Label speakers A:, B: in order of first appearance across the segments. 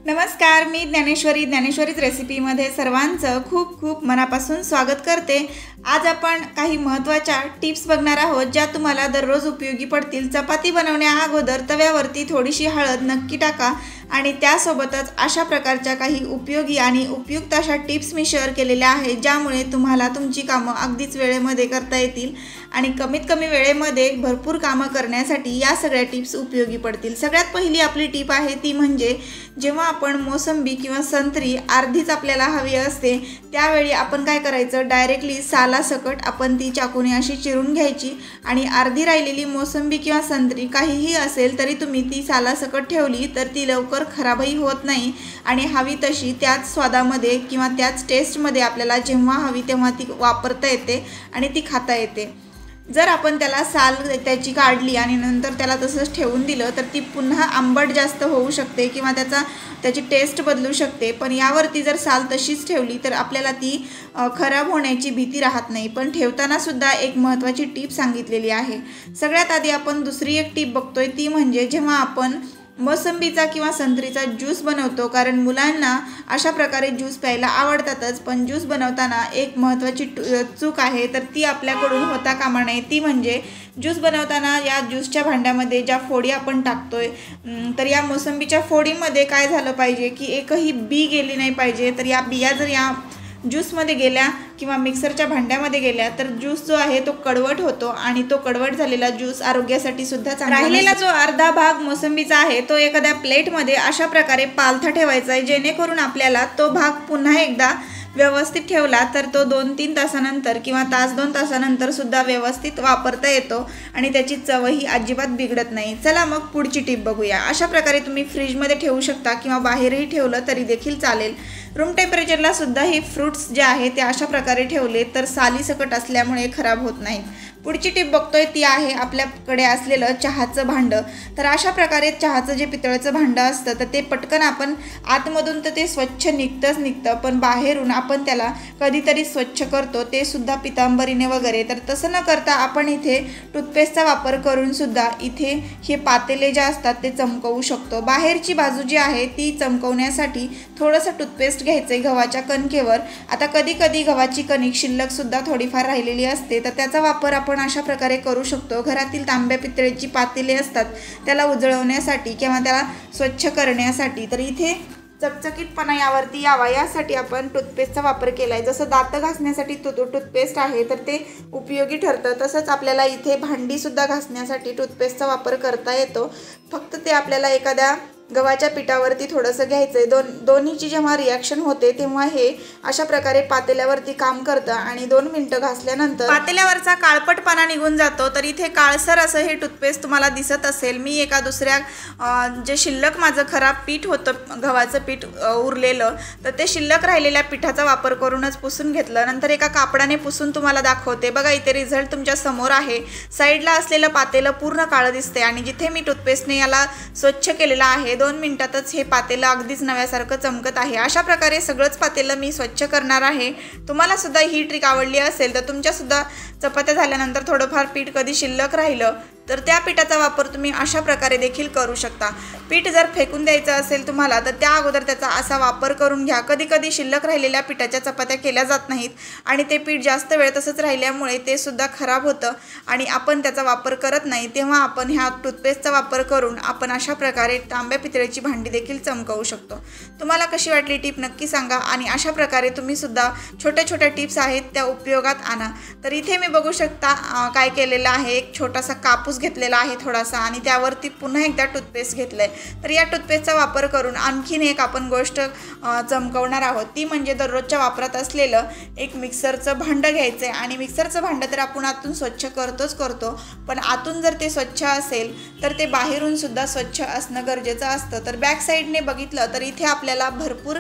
A: नमस्कार, मी ज्ञानेश्वरीच रेसिपीमध्ये सर्वांचं खूप खूप मनापासून स्वागत करते। आज आपण काही महत्त्वाच्या टिप्स बघणार आहोत ज्या तुम्हाला दररोज उपयोगी पडतील। चपाती बनवण्या अगोदर तव्यावरती थोडीशी हळद नक्की टाका आणि त्यासोबतच अशा प्रकारच्या काही उपयोगी आणि उपयुक्त अशा टिप्स मी शेअर केलेल्या आहेत ज्यामुळे तुम्हाला तुमची कामं अगदीच वेळेमध्ये करता येतील आणि कमीत कमी वेळेमध्ये भरपूर कामं करण्यासाठी या सगळ्या टिप्स उपयोगी पडतील। सगळ्यात पहिली आपली टिप आहे ती म्हणजे जेव्हा आपण मोसंबी किंवा संत्री अर्धीच आपल्याला हवी असते त्यावेळी आपण काय करायचं, डायरेक्टली सालासकट आपण ती चाकूने अशी चिरून घ्यायची आणि अर्धी राहिलेली मोसंबी किंवा संत्री काहीही असेल तरी तुम्ही ती सालासकट ठेवली तर ती लवकर खराबही होत नाही आणि हवी तशी त्याच स्वादामध्ये किंवा त्याच टेस्टमध्ये आपल्याला जेव्हा हवी तेव्हा ती वापरता येते आणि ती खाता येते। जर आपण त्याला साल त्याची काढली आणि नंतर त्याला तसंच ठेवून दिलं तर ती पुन्हा आंबट जास्त होऊ शकते किंवा त्याची टेस्ट बदलू शकते। पण यावरती जर साल तशीच ठेवली तर आपल्याला ती खराब होण्याची भीती राहत नाही। पण ठेवताना सुद्धा एक महत्त्वाची टिप सांगितलेली आहे। सगळ्यात आधी आपण दुसरी एक टिप बघतोय ती म्हणजे जेव्हा आपण मोसंबीचा किंवा संत्रीचा ज्यूस बनवतो, कारण मुलांना अशा प्रकारे ज्यूस प्यायला आवडतातच, पण ज्यूस बनवताना एक महत्त्वाची चूक आहे तर ती आपल्याकडून होता कामा नये। ती म्हणजे ज्यूस बनवताना या ज्यूसच्या भांड्यामध्ये ज्या फोडी आपण टाकतोय तर या मोसंबीच्या फोडीमध्ये काय झालं पाहिजे की एकही बी गेली नाही पाहिजे। तर या बिया जर या ज्यूसमध्ये गेल्या किंवा मिक्सरच्या भांड्यामध्ये गेल्या तर ज्यूस जो आहे तो कडवट होतो आणि तो कडवट झालेला ज्यूस आरोग्यासाठी सुद्धा चांगला नसतो। राहिलेला जो अर्धा भाग मोसंबीचा आहे तो एखाद्या प्लेटमध्ये अशा प्रकारे पालथा ठेवायचा आहे जेणेकरून आपल्याला तो भाग पुन्हा एकदा व्यवस्थित ठेवला तर तो 2-3 तासानंतर किंवा तास 2 तासानंतर सुद्धा व्यवस्थित वापरता येतो आणि त्याची चवही अजिबात बिघडत नाही। चला मग पुढची टिप बघूया। अशा प्रकारे तुम्ही फ्रीजमध्ये ठेवू शकता किंवा बाहेरही ठेवलं तरी देखील चालेल। रूम टेम्परेचरला सुद्धा हे फ्रूट्स जे आहे ते अशा प्रकारे ठेवले तर सालीसकट असल्यामुळे खराब होत नाहीत। पुढची टिप बघतोय ती आहे आपल्याकडे असलेलं चहाचं भांडं। तर अशा प्रकारे चहाचं जे पितळेचं भांडं असतं तर ते पटकन आपण आतमधून तर ते स्वच्छ निघतं पण बाहेरून आपण त्याला कधीतरी स्वच्छ करतो, ते सुद्धा पितांबरीने वगैरे। तर तसं न करता आपण इथे टूथपेस्टचा वापर करून सुद्धा इथे हे पातेले जे असतात ते चमकवू शकतो। बाहेरची बाजू जी आहे ती चमकवण्यासाठी थोडंसं टूथपेस्ट घ्यायचं गव्हाच्या कणकेवर। आता कधी कधी गव्हाची कणिक शिल्लकसुद्धा थोडीफार राहिलेली असते तर त्याचा वापर आपण अशा प्रकारे करू शकतो। घरातील तांब्या पितळेची पातेले असतात त्याला उजळवण्यासाठी किंवा त्याला स्वच्छ करण्यासाठी। तर इथे चकचकीतपणा यावरती यावा यासाठी आपण टूथपेस्टचा वापर केला आहे। जसं दात घासण्यासाठी टूथपेस्ट आहे तर ते उपयोगी ठरतं, तसंच आपल्याला इथे भांडीसुद्धा घासण्यासाठी टूथपेस्टचा वापर करता येतो। फक्त ते आपल्याला एखाद्या गव्हाच्या पिठावरती थोडंसं घ्यायचं आहे। दोन्हीची जेव्हा रिॲक्शन होते तेव्हा हे अशा प्रकारे पातेल्यावरती काम करतं आणि 2 मिनिटं घासल्यानंतर पातेल्यावरचा काळपटपणा निघून जातो। तर इथे काळसर असं हे टूथपेस्ट तुम्हाला दिसत असेल। मी एका दुसऱ्या जे शिल्लक माझं खराब पीठ होतं, गव्हाचं पीठ उरलेलं, तर ते शिल्लक राहिलेल्या पिठाचा वापर करूनच पुसून घेतलं। नंतर एका कापडाने पुसून तुम्हाला दाखवते। बघा इथे रिझल्ट तुमच्या समोर आहे। साईडला असलेलं पातेलं पूर्ण काळं दिसते आणि जिथे मी टूथपेस्टने याला स्वच्छ केलेलं आहे 2 मिनिटातच हे पातेलं अगदीच नव्यासारखं चमकत आहे। अशा प्रकारे सगळंच पातेलं मी स्वच्छ करणार आहे। तुम्हाला सुद्धा ही ट्रिक आवडली असेल तर तुमच्या सुद्धा चपात्या झाल्यानंतर थोडंफार पीठ कधी शिल्लक राहिलं तर त्या पिठाचा वापर तुम्ही अशा प्रकारे देखील करू शकता। पीठ जर फेकून द्यायचं असेल तुम्हाला तर त्या अगोदर त्याचा असा वापर करून घ्या। कधी कधी शिल्लक राहिलेल्या पिठाच्या चपात्या केल्या जात नाहीत आणि ते पीठ जास्त वेळ तसंच राहिल्यामुळे ते सुद्धा खराब होतं आणि आपण त्याचा वापर करत नाही। तेव्हा आपण ह्या टूथपेस्टचा वापर करून आपण अशा प्रकारे तांब्या पितळेची भांडी देखील चमकवू शकतो। तुम्हाला कशी वाटली टिप नक्की सांगा आणि अशा प्रकारे तुम्ही सुद्धा छोट्या छोट्या टिप्स आहेत त्या उपयोगात आणा। तर इथे मी बघू शकता काय केलेलं आहे, एक छोटासा कापूस घेतलेला आहे थोडासा आणि त्यावरती पुन्हा एकदा टूथपेस्ट घेतलंय। तर या टूथपेस्टचा वापर करून आणखीन एक आपण गोष्ट चमकवणार आहोत, ती म्हणजे दररोजच्या वापरात असलेलं एक मिक्सरचं भांडं घ्यायचं आहे आणि मिक्सरचं भांडं तर आपण आतून स्वच्छ करतो, पण आतून जर ते स्वच्छ असेल तर ते बाहेरून सुद्धा स्वच्छ असणं गरजेचं असतं। तर बॅक साईडने बघितलं तर इथे आपल्याला भरपूर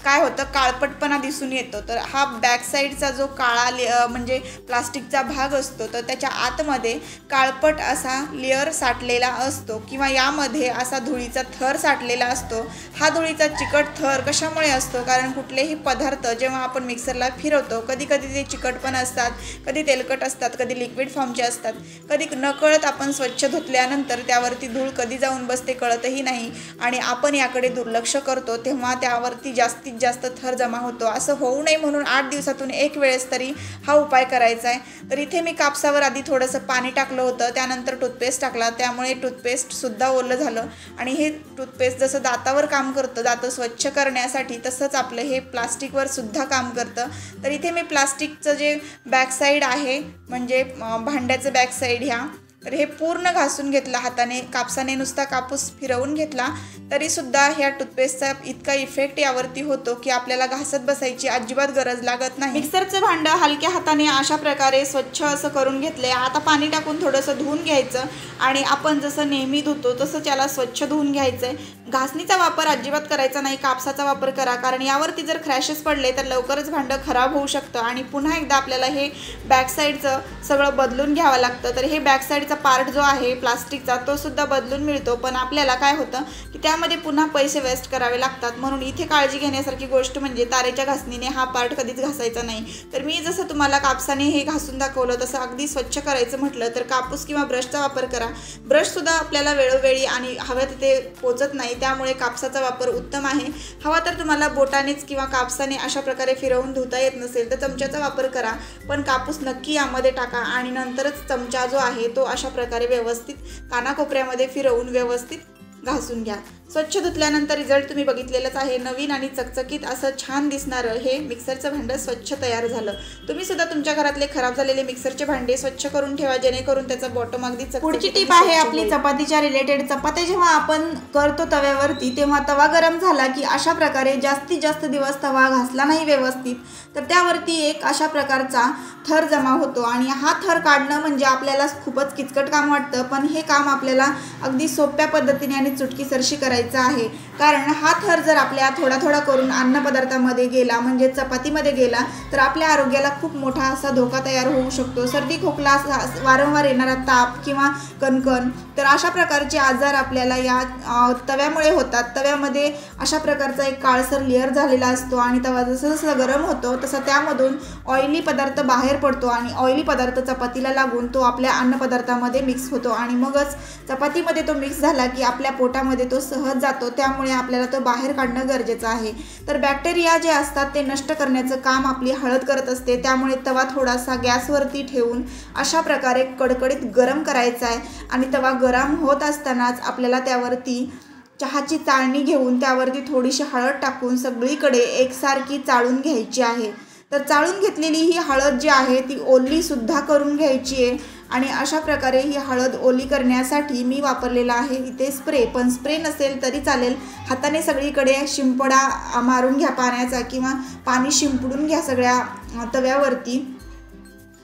A: काय होतं, काळपटपणा दिसून येतो. तर हा बॅक साईडचा जो काळा म्हणजे प्लास्टिकचा भाग असतो तर त्याच्या आतमध्ये काळपट असा लेअर साठलेला असतो किंवा यामध्ये असा धुळीचा थर साठलेला असतो. हा धुळीचा चिकट थर कशामुळे असतो, कारण कुठलेही पदार्थ जेव्हा आपण मिक्सरला फिरवतो कधी कधी ते चिकट पण असतात, कधी तेलकट असतात, कधी लिक्विड फॉर्मचे असतात, कधी नकळत आपण स्वच्छ धुतल्यानंतर त्यावरती धूळ कधी जाऊन बसते कळतही नाही आणि आपण याकडे दुर्लक्ष करतो, तेव्हा त्यावरती जास्तीत जास्त थर जमा होतो. असं होऊ नये म्हणून 8 दिवसातून एक वेळेस तरी हा उपाय करायचा आहे. तर इथे मी कापसावर आधी थोडंसं पाणी टाकलं होतं, त्यानंतर टूथपेस्ट टाकला, त्यामुळे टूथपेस्टसुद्धा ओलं झालं आणि हे टूथपेस्ट जसं दातावर काम करतं दातं स्वच्छ करण्यासाठी तसंच आपलं हे प्लास्टिकवर सुद्धा काम करतं. तर इथे मी प्लास्टिकचं जे बॅक साईड आहे म्हणजे भांड्याचं बॅक साईड ह्या तर हे पूर्ण घासून घेतलं हाताने, कापसाने नुसता कापूस फिरवून घेतला तरीसुद्धा ह्या टूथपेस्टचा इतका इफेक्ट यावरती होतो की आपल्याला घासत बसायची अजिबात गरज लागत नाही. मिक्सरचं भांडं हलक्या हाताने अशा प्रकारे स्वच्छ असं करून घेतले. आता पाणी टाकून थोडंसं धुवून घ्यायचं आणि आपण जसं नेहमी धुतो तसं त्याला स्वच्छ धुवून घ्यायचं आहे. घासणीचा वापर अजिबात करायचा नाही, कापसाचा वापर करा, कारण यावरती जर क्रॅशेस पडले तर लवकरच भांडं खराब होऊ शकतं आणि पुन्हा एकदा आपल्याला हे बॅक साईडचं सगळं बदलून घ्यावं लागतं. तर हे बॅक साईडचा पार्ट जो आहे प्लास्टिकचा तो सुद्धा बदलून मिळतो, पण आपल्याला काय होतं की त्यामध्ये पुन्हा पैसे वेस्ट करावे लागतात. म्हणून इथे काळजी घेण्यासारखी गोष्ट म्हणजे तारेच्या घासणीने हा पार्ट कधीच घासायचा नाही. तर मी जसं तुम्हाला कापसाने हे घासून दाखवलं तसं अगदी स्वच्छ करायचं म्हटलं तर कापूस किंवा ब्रशचा वापर करा. ब्रशसुद्धा आपल्याला वेळोवेळी आणि हव्या तिथे पोचत नाही, त्यामुळे कापसाचा वापर उत्तम आहे. हवा तर तुम्हाला बोटानेच किंवा कापसाने अशा प्रकारे फिरवून धुता येत नसेल तर चमच्याचा वापर करा, पण कापूस नक्की यामध्ये टाका आणि नंतरच चमचा जो आहे तो अशा प्रकारे व्यवस्थित कानाकोपऱ्यामध्ये फिरवून व्यवस्थित घासून घ्या. स्वच्छ धुतल्यानंतर रिझल्ट तुम्ही बघितलेलंच आहे. नवीन आणि चकचकीत असं छान दिसणारं हे मिक्सरचं भांडं स्वच्छ तयार झालं. तुम्ही सुद्धा तुमच्या घरातले खराब झालेले मिक्सरचे भांडे स्वच्छ करून ठेवा, जेणेकरून त्याचा बॉटम अगदी चकचकीत. पुढची टीप आहे आपली चपातीच्या रिलेटेड. चपात्या जेव्हा आपण करतो तव्यावरती तेव्हा तवा गरम झाला की अशा प्रकारे जास्तीत जास्त दिवस तवा घासला नाही व्यवस्थित तर त्यावरती एक अशा प्रकारचा थर जमा होतो आणि हा थर काढणं म्हणजे आपल्याला खूपच किचकट काम वाटतं, पण हे काम आपल्याला अगदी सोप्या पद्धतीने आणि चुटकीसरशी करायचं आहे. कारण हा थर जर आपल्या थोडा थोडा करून अन्नपदार्थामध्ये गेला म्हणजे चपातीमध्ये गेला तर आपल्या आरोग्याला खूप मोठा असा धोका तयार होऊ शकतो. सर्दी खोकला, वारंवार येणारा ताप किंवा कणकण, तर अशा प्रकारचे आजार आपल्याला या तव्यामुळे होतात. तव्यामध्ये अशा प्रकारचा एक काळसर लेअर झालेला असतो आणि तवा जसं जसं गरम होतो तसं त्यामधून ऑइली पदार्थ बाहेर पडतो आणि ऑइली पदार्थ चपातीला लागून तो आपल्या अन्नपदार्थामध्ये मिक्स होतो आणि मगच चपातीमध्ये तो मिक्स झाला की आपल्या पोटामध्ये तो सहज जातो, त्यामुळे आपल्याला तो बाहेर काढणं गरजेचं आहे. तर बॅक्टेरिया जे असतात ते नष्ट करण्याचं काम आपली हळद करत असते, त्यामुळे तवा थोडासा गॅसवरती ठेवून अशा प्रकारे कडकडीत गरम करायचा आहे आणि तवा गरम होत असतानाच आपल्याला त्यावरती चहाची चाळणी घेऊन त्यावरती थोडीशी हळद टाकून सगळीकडे एकसारखी चाळून घ्यायची आहे. तर चाळून घेतलेली ही हळद जी आहे ती ओलीसुद्धा करून घ्यायची आहे आणि अशा प्रकारे ही हळद ओली करण्यासाठी मी वापरलेला आहे इथे स्प्रे, पण स्प्रे नसेल तरी चालेल. हाताने सगळीकडे शिंपडा मारून घ्या पाण्याचा किंवा पाणी शिंपडून घ्या सगळ्या तव्यावरती.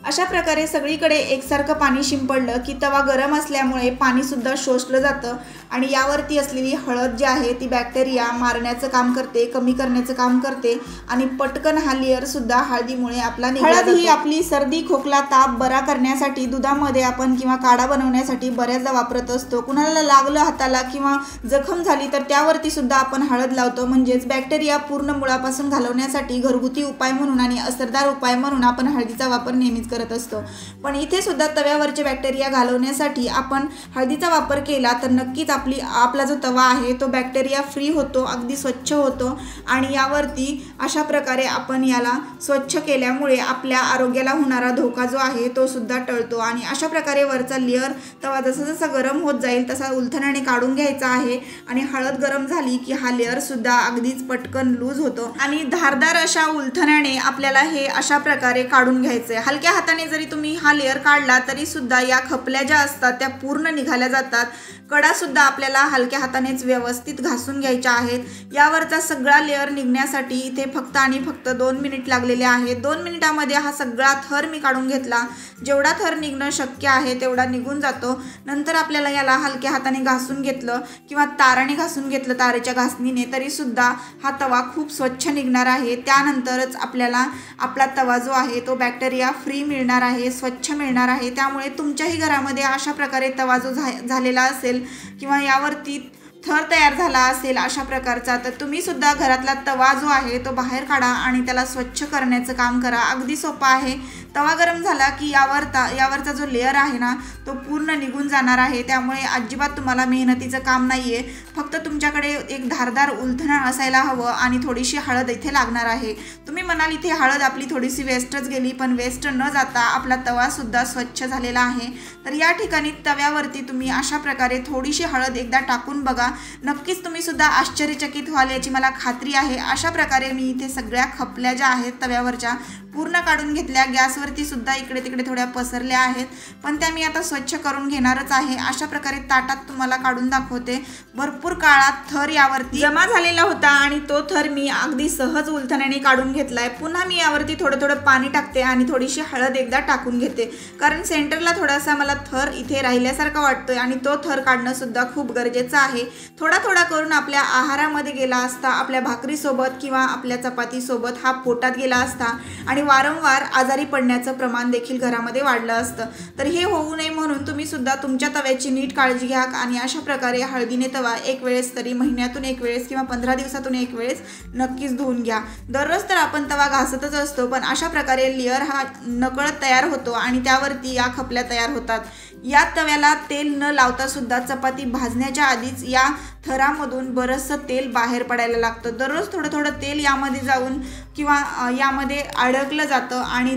A: अशा प्रकारे सगळीकडे एकसारखं पाणी शिंपडलं की तवा गरम असल्यामुळे पाणीसुद्धा शोषलं जातं आणि यावरती असलेली हळद जी आहे ती बॅक्टेरिया मारण्याचं काम करते, कमी करण्याचं काम करते आणि पटकन हा लेअरसुद्धा हळदीमुळे आपला निघून जातो. हळद ही आपली सर्दी खोकला ताप बरा करण्यासाठी दुधामध्ये आपण किंवा काढा बनवण्यासाठी बऱ्याचदा वापरत असतो. कुणाला लागलं हाताला किंवा जखम झाली तर त्यावरती सुद्धा आपण हळद लावतो, म्हणजेच बॅक्टेरिया पूर्ण मुळापासून घालवण्यासाठी घरगुती उपाय म्हणून आणि असरदार उपाय म्हणून आपण हळदीचा वापर नेहमीच करत असतो. पण इथे सुद्धा तव्यावरचे बॅक्टेरिया घालवण्यासाठी आपण हळदीचा वापर केला तर नक्कीच आपला जो तवा आहे तो बॅक्टेरिया फ्री होतो, अगदी स्वच्छ होतो आणि यावरती अशा प्रकारे आपण याला स्वच्छ केल्यामुळे आपल्या आरोग्याला होणारा धोका जो आहे तो सुद्धा टळतो. आणि अशा प्रकारे वरचा लेअर तवा जसा जसा गरम होत जाईल तसा उलथण्याने काढून घ्यायचा आहे आणि हळद गरम झाली की हा लेअर सुद्धा अगदीच पटकन लूज होतो आणि धारदार अशा उलथण्याने आपल्याला हे अशा प्रकारे काढून घ्यायचे. हलक्या हाताने जरी तुम्ही हा लेअर काढला तरी सुद्धा या खपल्या ज्या असतात त्या पूर्ण निघाल्या जातात. कडा सुद्धा आपल्याला हलक्या हातानेच व्यवस्थित घासून घ्यायच्या आहेत। यावरचा सगळा लेअर निघण्यासाठी इथे फक्त आणि फक्त 2 मिनिट लागलेले आहेत। 2 मिनिटांमध्ये हा सगळा थर मी काढून घेतला। जेवढा थर निघणं शक्य आहे तेवढा निघून जातो। नंतर आपल्याला याला हलक्या हाताने घासून घेतलं किंवा ताराने घासून घेतलं तारेच्या घासणीने तरी सुद्धा हा तवा खूप स्वच्छ निघणार आहे। त्यानंतरच आपल्याला आपला तवा जो आहे तो बॅक्टेरिया फ्री मिळणार आहे, स्वच्छ मिळणार आहे। त्यामुळे तुमच्याही घरामध्ये अशा प्रकारे तवा जो झालेला असेल किंवा यावरती थर तयार झाला असेल अशा प्रकारचा, तर तुम्ही सुद्धा घरातला तवा जो आहे तो बाहेर काढा आणि त्याला स्वच्छ करण्याचं काम करा। अगदी सोपं आहे। तवा गरम झाला की यावरचा जो लेअर आहे ना तो पूर्ण निघून जाणार आहे। त्यामुळे अजिबात तुम्हाला मेहनतीचं काम नाही आहे। फक्त तुमच्याकडे एक धारदार उलथणं असायला हवं आणि थोडीशी हळद इथे लागणार आहे। तुम्ही म्हणाल इथे हळद आपली थोडीशी वेस्टच गेली, पण वेस्ट न जाता आपला तवासुद्धा स्वच्छ झालेला आहे। तर या ठिकाणी तव्यावरती तुम्ही अशा प्रकारे थोडीशी हळद एकदा टाकून बघा, नक्कीच तुम्ही सुद्धा आश्चर्यचकित व्हाल याची मला खात्री आहे। अशा प्रकारे मी इथे सगळ्या खपल्या ज्या आहेत तव्यावरच्या पूर्ण काढून घेतल्या। गॅसवरती सुद्धा इकडे तिकडे थोड्या पसरल्या आहेत, पण त्या मी आता स्वच्छ करून घेणारच आहे। अशा प्रकारे ताटात तुम्हाला काढून दाखवते। भरपूर काळात थर यावरती जमा झालेला होता आणि तो थर मी अगदी सहज उलथण्याने काढून घेतलाय। पुन्हा मी यावरती थोडं थोडं पाणी टाकते आणि थोडीशी हळद एकदा टाकून घेते, कारण सेंटरला थोडासा मला थर इथे राहिल्यासारखा वाटतोय आणि तो थर काढणं सुद्धा खूप गरजेचं आहे। थोडा थोडा करून आपल्या आहारामध्ये गेला असता, आपल्या भाकरीसोबत किंवा आपल्या चपातीसोबत हा पोटात गेला असता आणि वारंवार आजारी पडण्याचं प्रमाण देखील घरामध्ये वाढलं असतं। तर हे होऊ नये म्हणून तुम्ही सुद्धा तुमच्या तव्याची नीट काळजी घ्या आणि अशा प्रकारे हळदीने तवा एक वेळेस तरी महिन्यातून एक वेळेस किंवा 15 दिवसातून एक वेळेस नक्कीच धुवून घ्या। दररोज तर आपण तवा घासतच असतो, पण अशा प्रकारे लेअर हा नकळत तयार होतो आणि त्यावरती या खपल्या तयार होतात। या तव्याला तेल न लावता सुद्धा चपाती भाजण्याच्या आधीच या थरामधून बरंचसं तेल बाहेर पडायला लागतं। दररोज थोडं थोडं तेल यामध्ये जाऊन किंवा यामध्ये अडकलं जातं आणि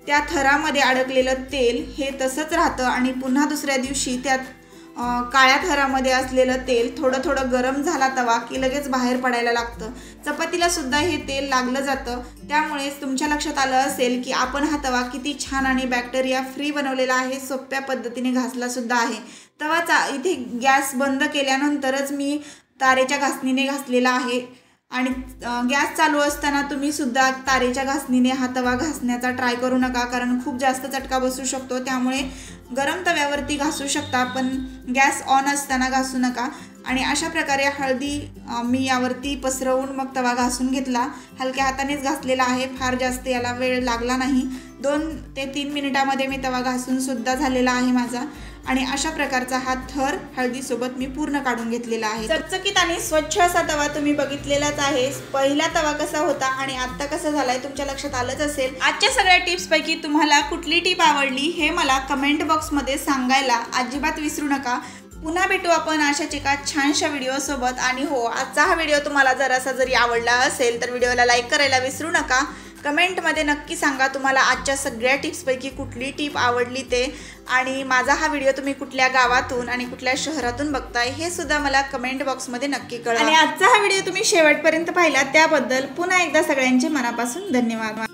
A: त्या थरामध्ये अडकलेलं तेल हे तसंच राहतं आणि पुन्हा दुसऱ्या दिवशी त्यात काळ्या थरामध्ये असलेलं तेल थोडं थोडं गरम झाला तवा की लगेच बाहेर पडायला लागतं। चपातीला सुद्धा हे तेल लागलं जातं। त्यामुळेच तुमच्या लक्षात आलं असेल की आपण हा तवा किती छान आणि बॅक्टेरिया फ्री बनवलेला आहे, सोप्या पद्धतीने घासला सुद्धा आहे। तवाचा इथे गॅस बंद केल्यानंतरच मी तारेच्या घासणीने घासलेला आहे आणि गॅस चालू असताना तुम्ही सुद्धा तारेच्या घासणीने हा तवा घासण्याचा ट्राय करू नका, कारण खूप जास्त चटका बसू शकतो। त्यामुळे गरम तव्यावरती घासू शकता, पण गॅस ऑन असताना घासू नका। आणि अशा प्रकारे हळदी मी यावरती पसरवून मग तवा घासून घेतला। हलक्या हातानेच घासलेला आहे, फार जास्त याला वेळ लागला नाही। 2 ते 3 मिनिटांमध्ये मी तवा घासून सुद्धा झालेला आहे माझा। आणि अशा प्रकारचा हा थर हळदीसोबत मी पूर्ण काढून घेतलेला आहे। चकचकीत आणि स्वच्छ असा तवा तुम्ही बघितलेलाच आहे। पहिला तवा कसा होता आणि आता कसा झालाय तुमच्या लक्षात आलंच असेल। आजच्या सगळ्या टिप्स पैकी तुम्हाला कुठली टिप आवडली हे मला कमेंट बॉक्समध्ये सांगायला अजिबात विसरू नका। पुन्हा भेटू आपण अशाच एका छानशा व्हिडिओसोबत। आणि हो, आजचा हा व्हिडिओ तुम्हाला जरासा जरी आवडला असेल तर व्हिडिओला लाईक करायला विसरू नका। कमेंटमध्ये नक्की सांगा तुम्हाला आजच्या सगळ्या टिप्सपैकी कुठली टिप आवडली ते, आणि माझा हा व्हिडिओ तुम्ही कुठल्या गावातून आणि कुठल्या शहरातून बघताय हे सुद्धा मला कमेंट बॉक्समध्ये नक्की कळवा। आणि आजचा हा व्हिडिओ तुम्ही शेवटपर्यंत पाहिला त्याबद्दल पुन्हा एकदा सगळ्यांचे मनापासून धन्यवाद।